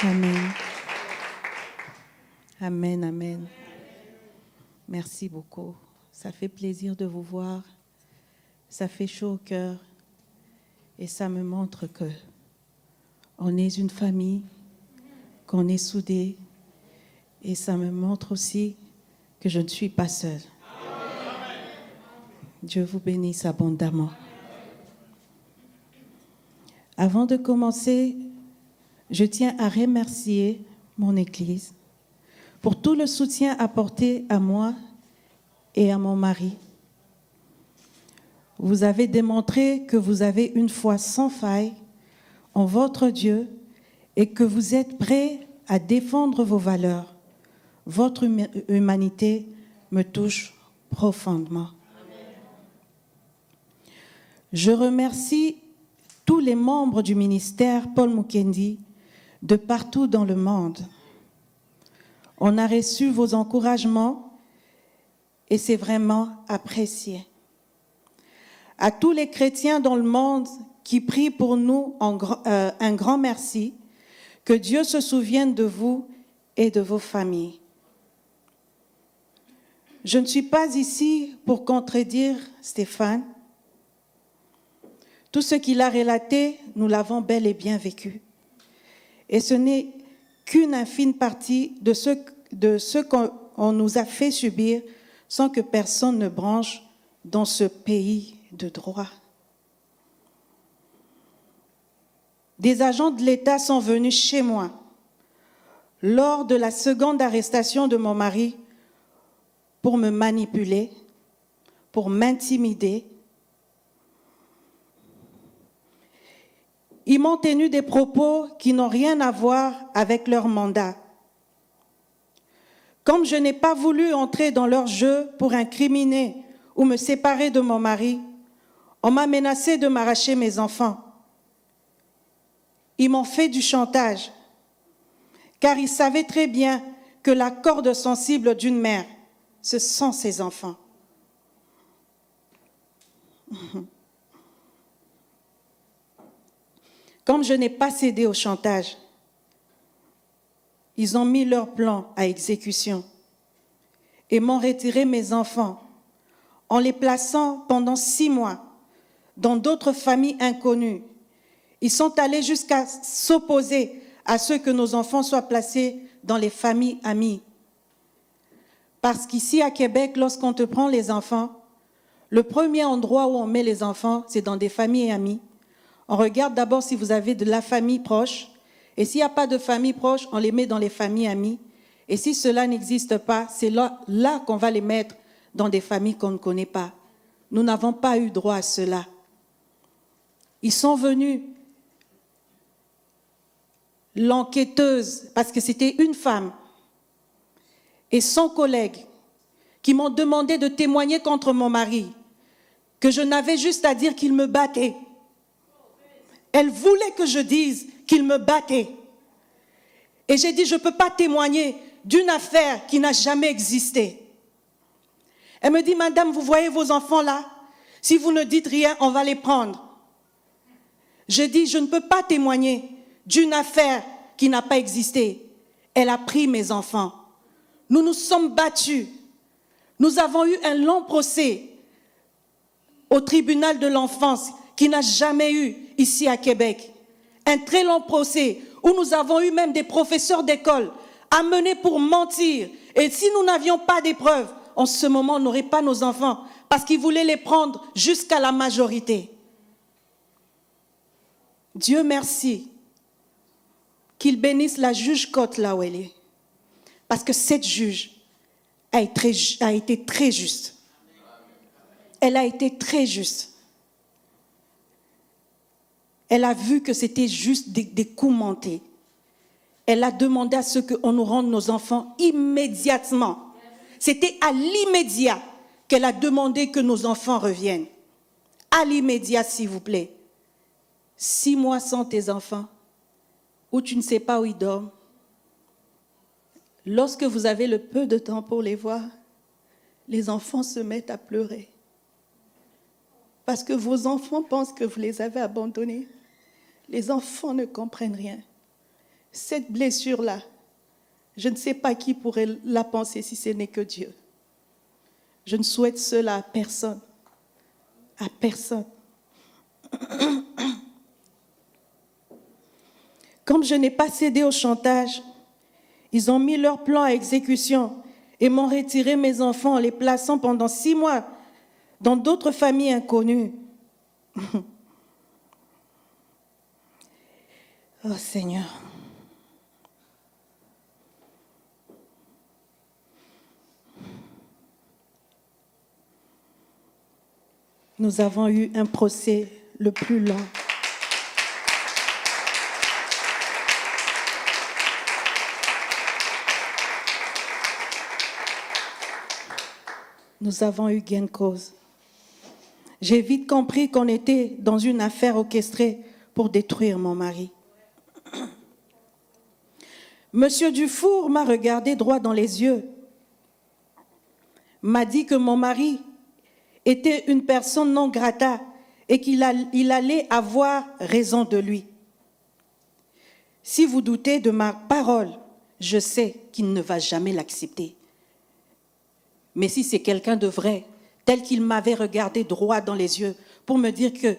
Amen. Amen, amen. Merci beaucoup. Ça fait plaisir de vous voir. Ça fait chaud au cœur. Et ça me montre que on est une famille, qu'on est soudés. Et ça me montre aussi que je ne suis pas seule. Dieu vous bénisse abondamment. Avant de commencer, je tiens à remercier mon Église pour tout le soutien apporté à moi et à mon mari. Vous avez démontré que vous avez une foi sans faille en votre Dieu et que vous êtes prêts à défendre vos valeurs. Votre humanité me touche profondément. Je remercie tous les membres du ministère Paul Mukendi de partout dans le monde. On a reçu vos encouragements et c'est vraiment apprécié. À tous les chrétiens dans le monde qui prient pour nous, un grand merci. Que Dieu se souvienne de vous et de vos familles. Je ne suis pas ici pour contredire Stéphane. Tout ce qu'il a relaté, nous l'avons bel et bien vécu. Et ce n'est qu'une infime partie de ce qu'on nous a fait subir sans que personne ne bronche dans ce pays de droit. Des agents de l'État sont venus chez moi lors de la seconde arrestation de mon mari pour me manipuler, pour m'intimider. Ils m'ont tenu des propos qui n'ont rien à voir avec leur mandat. Comme je n'ai pas voulu entrer dans leur jeu pour incriminer ou me séparer de mon mari, on m'a menacé de m'arracher mes enfants. Ils m'ont fait du chantage, car ils savaient très bien que la corde sensible d'une mère, ce sont ses enfants. Comme je n'ai pas cédé au chantage, ils ont mis leur plan à exécution et m'ont retiré mes enfants en les plaçant pendant 6 mois dans d'autres familles inconnues. Ils sont allés jusqu'à s'opposer à ce que nos enfants soient placés dans les familles amies. Parce qu'ici à Québec, lorsqu'on te prend les enfants, le premier endroit où on met les enfants, c'est dans des familles amies. On regarde d'abord si vous avez de la famille proche. Et s'il n'y a pas de famille proche, on les met dans les familles amies. Et si cela n'existe pas, c'est là qu'on va les mettre dans des familles qu'on ne connaît pas. Nous n'avons pas eu droit à cela. Ils sont venus, l'enquêteuse, parce que c'était une femme, et son collègue, qui m'ont demandé de témoigner contre mon mari, que je n'avais juste à dire qu'il me battait. Elle voulait que je dise qu'il me battait. Et j'ai dit, je ne peux pas témoigner d'une affaire qui n'a jamais existé. Elle me dit, madame, vous voyez vos enfants là? Si vous ne dites rien, on va les prendre. Je dis, je ne peux pas témoigner d'une affaire qui n'a pas existé. Elle a pris mes enfants. Nous nous sommes battus. Nous avons eu un long procès au tribunal de l'enfance qui n'a jamais eu ici à Québec. Un très long procès où nous avons eu même des professeurs d'école amenés pour mentir. Et si nous n'avions pas des preuves, en ce moment, on n'aurait pas nos enfants parce qu'ils voulaient les prendre jusqu'à la majorité. Dieu merci qu'il bénisse la juge Côte là où elle est. Parce que cette juge a été très juste. Elle a été très juste. Elle a vu que c'était juste des coups montés. Elle a demandé à ce qu'on nous rende nos enfants immédiatement. C'était à l'immédiat qu'elle a demandé que nos enfants reviennent. À l'immédiat, s'il vous plaît. 6 mois sans tes enfants, où tu ne sais pas où ils dorment. Lorsque vous avez le peu de temps pour les voir, les enfants se mettent à pleurer. Parce que vos enfants pensent que vous les avez abandonnés. Les enfants ne comprennent rien. cette blessure-là, je ne sais pas qui pourrait la penser si ce n'est que Dieu. Je ne souhaite cela à personne. À personne. Comme je n'ai pas cédé au chantage, ils ont mis leur plan à exécution et m'ont retiré mes enfants en les plaçant pendant 6 mois dans d'autres familles inconnues. Oh Seigneur. Nous avons eu un procès le plus long. Nous avons eu gain de cause. J'ai vite compris qu'on était dans une affaire orchestrée pour détruire mon mari. Monsieur Dufour m'a regardé droit dans les yeux, m'a dit que mon mari était une personne non grata et qu'il allait avoir raison de lui. Si vous doutez de ma parole, je sais qu'il ne va jamais l'accepter. Mais si c'est quelqu'un de vrai, tel qu'il m'avait regardé droit dans les yeux pour me dire que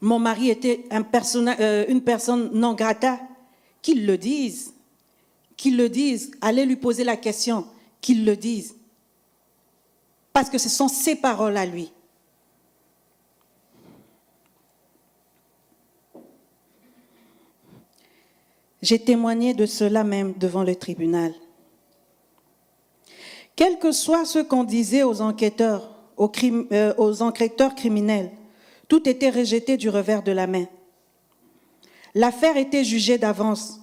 mon mari était une personne non grata, qu'il le dise. Qu'il le dise. Allez lui poser la question, qu'il le dise. Parce que ce sont ses paroles à lui. J'ai témoigné de cela même devant le tribunal. Quel que soit ce qu'on disait aux enquêteurs, aux enquêteurs criminels, tout était rejeté du revers de la main. L'affaire était jugée d'avance.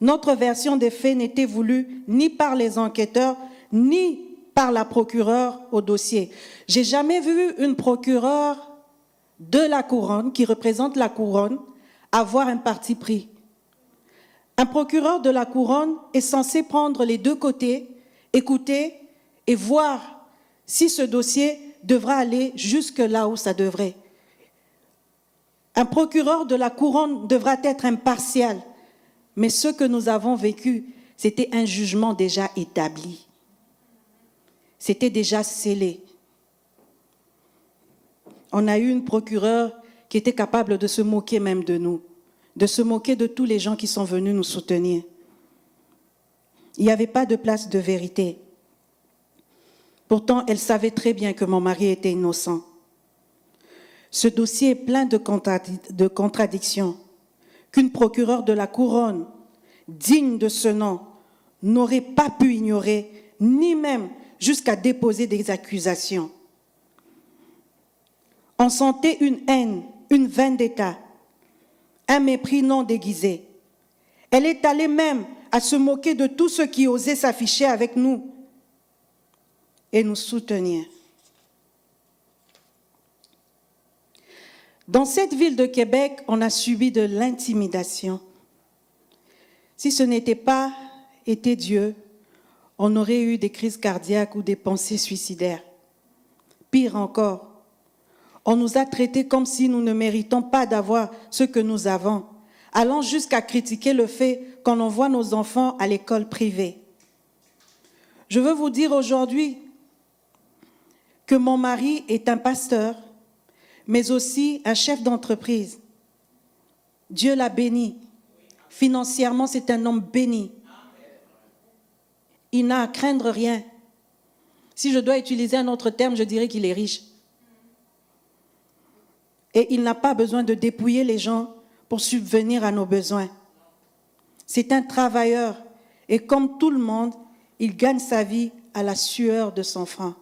Notre version des faits n'était voulue ni par les enquêteurs, ni par la procureure au dossier. J'ai jamais vu une procureure de la couronne, qui représente la couronne, avoir un parti pris. Un procureur de la couronne est censé prendre les deux côtés, écouter et voir si ce dossier devra aller jusque là où ça devrait. Un procureur de la couronne devra être impartial, mais ce que nous avons vécu, c'était un jugement déjà établi. C'était déjà scellé. On a eu une procureure qui était capable de se moquer même de nous, de se moquer de tous les gens qui sont venus nous soutenir. Il n'y avait pas de place de vérité. Pourtant, elle savait très bien que mon mari était innocent. Ce dossier est plein de contradictions qu'une procureure de la couronne, digne de ce nom, n'aurait pas pu ignorer, ni même jusqu'à déposer des accusations. On sentait une haine, une vendetta, un mépris non déguisé. Elle est allée même à se moquer de tous ceux qui osaient s'afficher avec nous et nous soutenir. Dans cette ville de Québec, on a subi de l'intimidation. Si ce n'était pas été Dieu, on aurait eu des crises cardiaques ou des pensées suicidaires. Pire encore, on nous a traités comme si nous ne méritons pas d'avoir ce que nous avons, allant jusqu'à critiquer le fait qu'on envoie nos enfants à l'école privée. Je veux vous dire aujourd'hui que mon mari est un pasteur, mais aussi un chef d'entreprise. Dieu l'a béni. Financièrement, c'est un homme béni. Il n'a à craindre rien. Si je dois utiliser un autre terme, je dirais qu'il est riche. Et il n'a pas besoin de dépouiller les gens pour subvenir à nos besoins. C'est un travailleur et comme tout le monde, il gagne sa vie à la sueur de son front.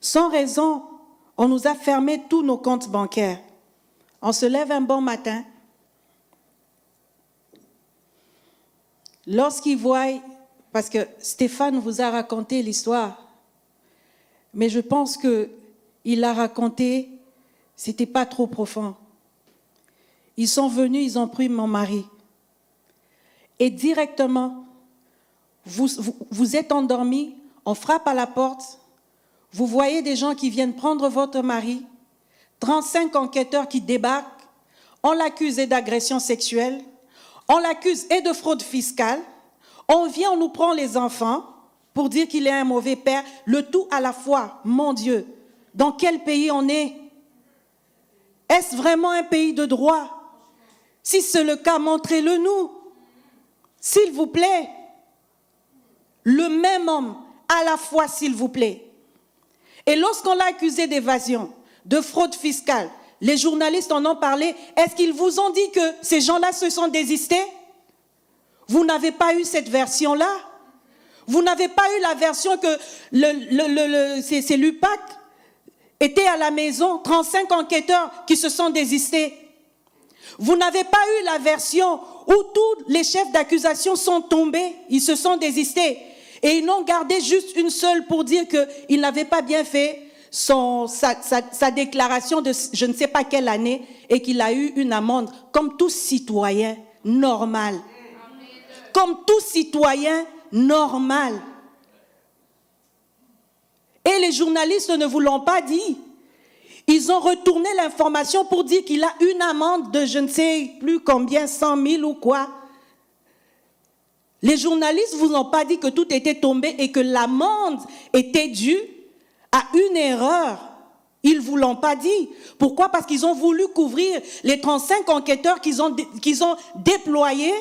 Sans raison, on nous a fermé tous nos comptes bancaires. On se lève un bon matin. Lorsqu'il voit, parce que Stéphane vous a raconté l'histoire, mais je pense qu'il l'a raconté, c'était pas trop profond. Ils sont venus, ils ont pris mon mari. Et directement, vous êtes endormis, on frappe à la porte, vous voyez des gens qui viennent prendre votre mari, 35 enquêteurs qui débarquent, on l'accuse d'agression sexuelle, On l'accuse et de fraude fiscale. On vient, on nous prend les enfants pour dire qu'il est un mauvais père. Le tout à la fois. Mon Dieu, dans quel pays on est? Est-ce vraiment un pays de droit? Si c'est le cas, montrez-le nous. S'il vous plaît. Le même homme, à la fois, s'il vous plaît. Et lorsqu'on l'a accusé d'évasion, de fraude fiscale, les journalistes en ont parlé, est-ce qu'ils vous ont dit que ces gens-là se sont désistés? Vous n'avez pas eu cette version-là? Vous n'avez pas eu la version que c'est l'UPAC était à la maison, 35 enquêteurs qui se sont désistés. Vous n'avez pas eu la version où tous les chefs d'accusation sont tombés, ils se sont désistés. Et ils n'ont gardé juste une seule pour dire qu'il n'avait pas bien fait sa déclaration de je ne sais pas quelle année et qu'il a eu une amende comme tout citoyen normal. Comme tout citoyen normal. Et les journalistes ne vous l'ont pas dit. Ils ont retourné l'information pour dire qu'il a une amende de je ne sais plus combien, 100 000 ou quoi. Les journalistes ne vous ont pas dit que tout était tombé et que l'amende était due à une erreur. Ils ne vous l'ont pas dit. Pourquoi? Parce qu'ils ont voulu couvrir les 35 enquêteurs qu'ils ont déployés.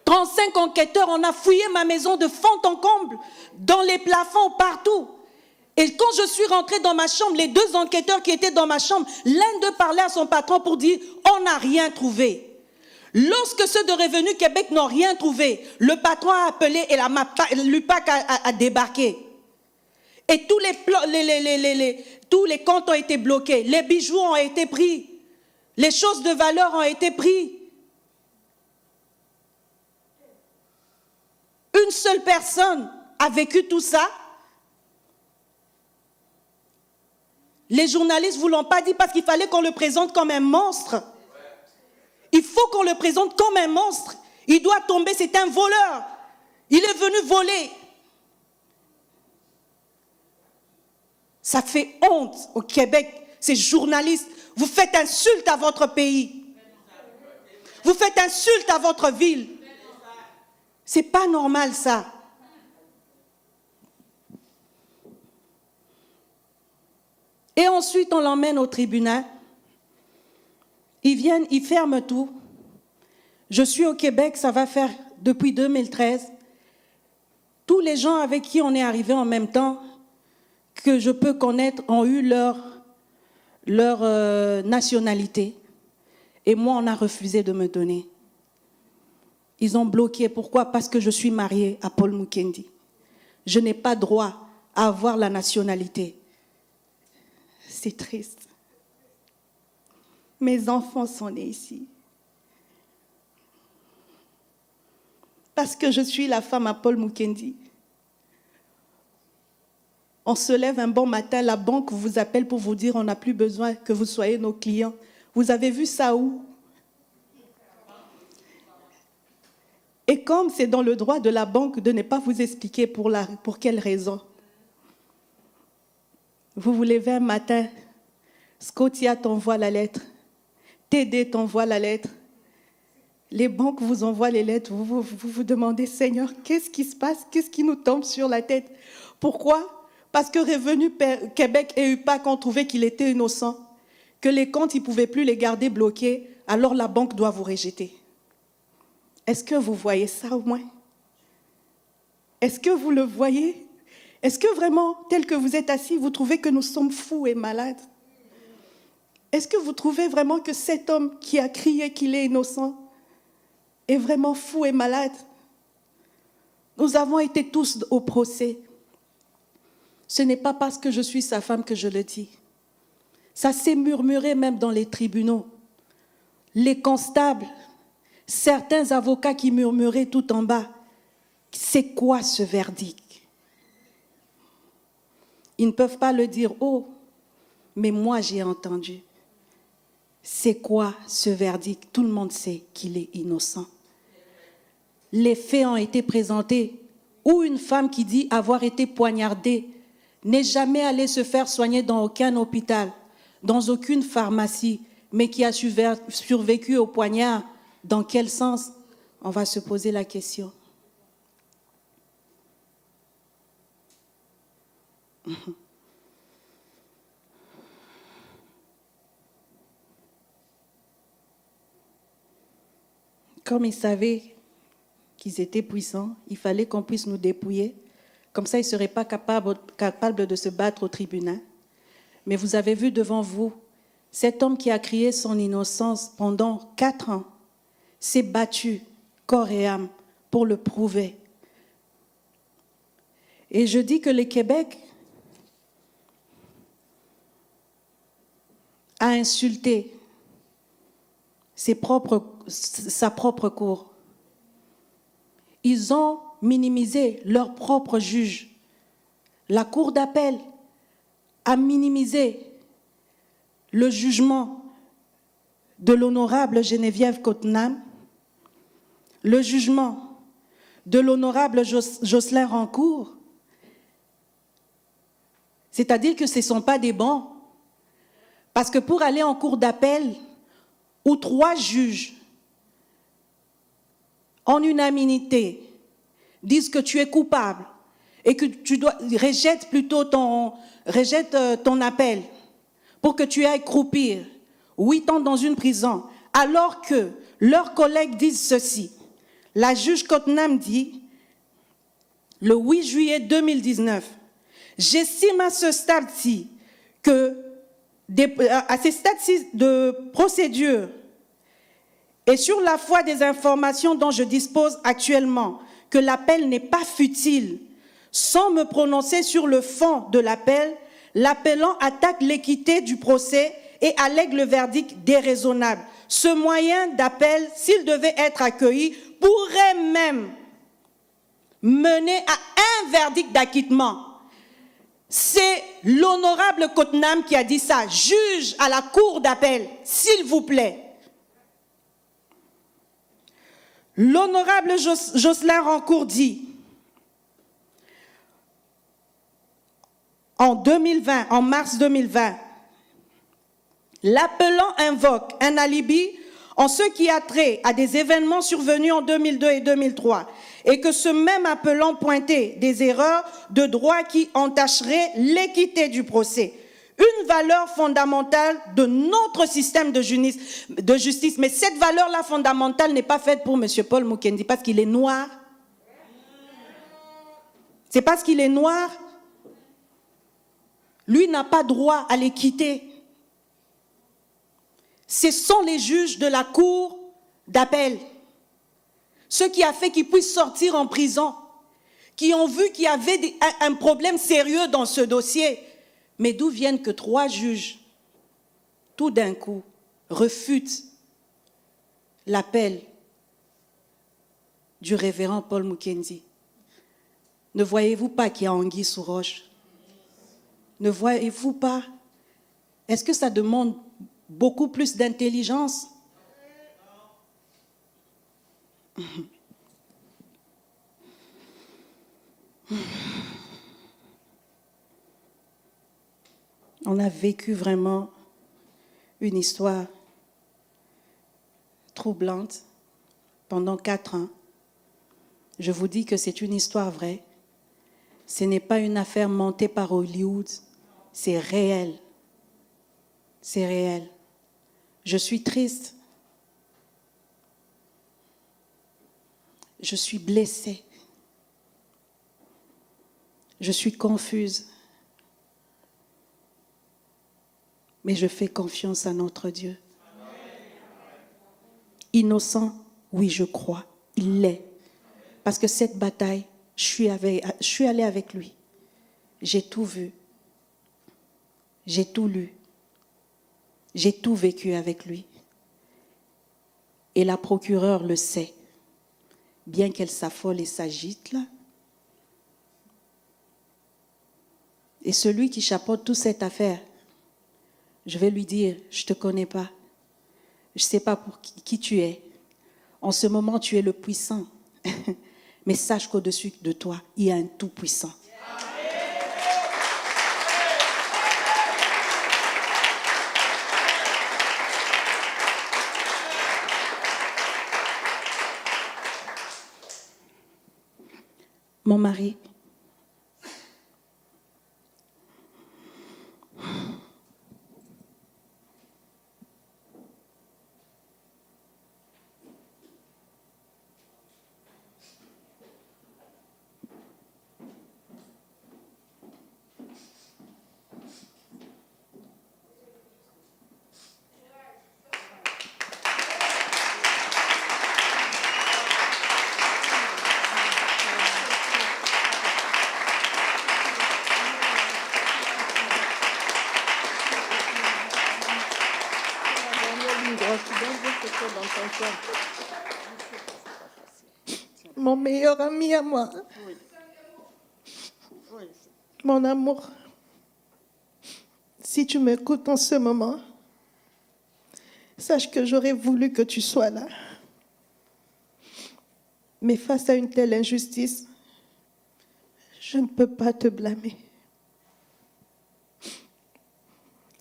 35 enquêteurs, on a fouillé ma maison de fond en comble, dans les plafonds, partout. Et quand je suis rentrée dans ma chambre, les deux enquêteurs qui étaient dans ma chambre, l'un d'eux parlait à son patron pour dire « on n'a rien trouvé ». Lorsque ceux de Revenu Québec n'ont rien trouvé, le patron a appelé et l'UPAC a débarqué. Et tous les comptes ont été bloqués, les bijoux ont été pris, les choses de valeur ont été prises. Une seule personne a vécu tout ça. Les journalistes ne vous l'ont pas dit parce qu'il fallait qu'on le présente comme un monstre. Il faut qu'on le présente comme un monstre. Il doit tomber, c'est un voleur. Il est venu voler. Ça fait honte au Québec, ces journalistes. Vous faites insulte à votre pays. Vous faites insulte à votre ville. C'est pas normal ça. Et ensuite, on l'emmène au tribunal. Ils viennent, ils ferment tout. Je suis au Québec, ça va faire depuis 2013. Tous les gens avec qui on est arrivé en même temps, que je peux connaître, ont eu leur nationalité. Et moi, on a refusé de me donner. Ils ont bloqué. Pourquoi? Parce que je suis mariée à Paul Mukendi. Je n'ai pas droit à avoir la nationalité. C'est triste. Mes enfants sont nés ici. Parce que je suis la femme à Paul Mukendi. On se lève un bon matin, la banque vous appelle pour vous dire on n'a plus besoin que vous soyez nos clients. Vous avez vu ça où? Et comme c'est dans le droit de la banque de ne pas vous expliquer pour quelle raison. Vous vous levez un matin, Scotia t'envoie la lettre. TD t'envoie la lettre. Les banques vous envoient les lettres. Vous vous demandez, Seigneur, qu'est-ce qui se passe? Qu'est-ce qui nous tombe sur la tête? Pourquoi? Parce que Revenu Québec et UPAC ont trouvé qu'il était innocent, que les comptes, ils ne pouvaient plus les garder bloqués, alors la banque doit vous rejeter. Est-ce que vous voyez ça au moins? Est-ce que vous le voyez? Est-ce que vraiment, tel que vous êtes assis, vous trouvez que nous sommes fous et malades? Est-ce que vous trouvez vraiment que cet homme qui a crié qu'il est innocent est vraiment fou et malade? Nous avons été tous au procès. Ce n'est pas parce que je suis sa femme que je le dis. Ça s'est murmuré même dans les tribunaux. Les constables, certains avocats qui murmuraient tout en bas. C'est quoi ce verdict? Ils ne peuvent pas le dire haut, mais moi j'ai entendu. C'est quoi ce verdict? Tout le monde sait qu'il est innocent. Les faits ont été présentés. Ou une femme qui dit avoir été poignardée n'est jamais allée se faire soigner dans aucun hôpital, dans aucune pharmacie. mais qui a survécu au poignard. Dans quel sens? On va se poser la question. Comme ils savaient qu'ils étaient puissants, il fallait qu'on puisse nous dépouiller. Comme ça, ils ne seraient pas capables de se battre au tribunal. Mais vous avez vu devant vous, cet homme qui a crié son innocence pendant 4 ans s'est battu corps et âme pour le prouver. Et je dis que le Québec a insulté sa propre cour. Ils ont minimisé leur propre juge. La cour d'appel a minimisé le jugement de l'honorable Geneviève Cottenham, le jugement de l'honorable Jocelyn Rancourt. C'est-à-dire que ce ne sont pas des bons. Parce que pour aller en cour d'appel, où 3 juges, en unanimité, disent que tu es coupable et que tu rejette ton appel pour que tu ailles croupir 8 ans dans une prison, alors que leurs collègues disent ceci. La juge Cottenham dit, le 8 juillet 2019, j'estime à ce stade-ci que à ces stades-ci de procédure et sur la foi des informations dont je dispose actuellement, que l'appel n'est pas futile. Sans me prononcer sur le fond de l'appel, l'appellant attaque l'équité du procès et allègue le verdict déraisonnable. Ce moyen d'appel, s'il devait être accueilli, pourrait même mener à un verdict d'acquittement. C'est l'honorable Cottenham qui a dit ça. Juge à la cour d'appel, s'il vous plaît. L'honorable Jocelyn Rancourt dit, en mars 2020, l'appelant invoque un alibi en ce qui a trait à des événements survenus en 2002 et 2003, et que ce même appelant pointait des erreurs de droit qui entacheraient l'équité du procès. Une valeur fondamentale de notre système de justice. Mais cette valeur-là fondamentale n'est pas faite pour M. Paul Mukendi parce qu'il est noir. C'est parce qu'il est noir. Lui n'a pas droit à l'équité. Ce sont les juges de la cour d'appel. Ceux qui ont fait qu'il puisse sortir en prison, qui ont vu qu'il y avait un problème sérieux dans ce dossier. Mais d'où viennent que 3 juges, tout d'un coup, refutent l'appel du révérend Paul Mukendi? Ne voyez-vous pas qu'il y a anguille sous roche? Ne voyez-vous pas? Est-ce que ça demande beaucoup plus d'intelligence? On a vécu vraiment une histoire troublante pendant 4 ans. Je vous dis que c'est une histoire vraie. Ce n'est pas une affaire montée par Hollywood. C'est réel. C'est réel. Je suis triste. Je suis blessée. Je suis confuse. Mais je fais confiance à notre Dieu. Innocent, oui, je crois. Il l'est. Parce que cette bataille, je suis allée avec lui. J'ai tout vu. J'ai tout lu. J'ai tout vécu avec lui. Et la procureure le sait. Bien qu'elle s'affole et s'agite là. Et celui qui chapeaute toute cette affaire, je vais lui dire, je ne te connais pas. Je ne sais pas pour qui tu es. En ce moment, tu es le puissant. Mais sache qu'au-dessus de toi, il y a un tout-puissant. mon mari. Mon meilleur ami à moi, mon amour, si tu m'écoutes en ce moment, sache que j'aurais voulu que tu sois là. Mais face à une telle injustice, je ne peux pas te blâmer.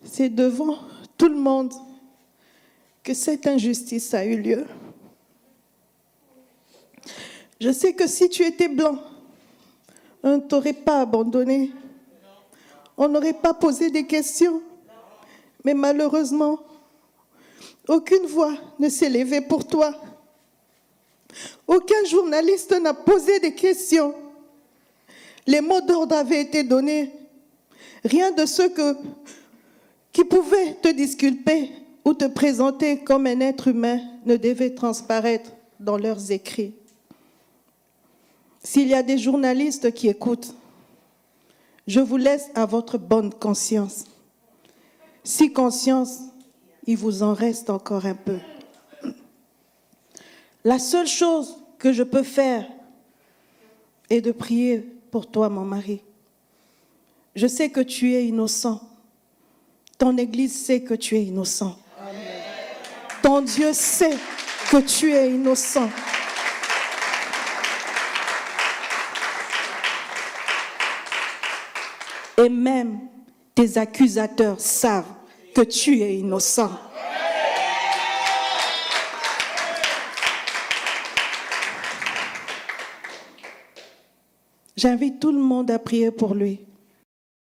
C'est devant tout le monde que cette injustice a eu lieu. Je sais que si tu étais blanc, on ne t'aurait pas abandonné. On n'aurait pas posé des questions. Mais malheureusement, aucune voix ne s'est levée pour toi. Aucun journaliste n'a posé des questions. Les mots d'ordre avaient été donnés. Rien de ceux qui pouvaient te disculper ou te présenter comme un être humain ne devait transparaître dans leurs écrits. S'il y a des journalistes qui écoutent, je vous laisse à votre bonne conscience. Si conscience, il vous en reste encore un peu. La seule chose que je peux faire est de prier pour toi, mon mari. Je sais que tu es innocent. Ton Église sait que tu es innocent. Amen. Ton Dieu sait que tu es innocent. Et même tes accusateurs savent que tu es innocent. J'invite tout le monde à prier pour lui.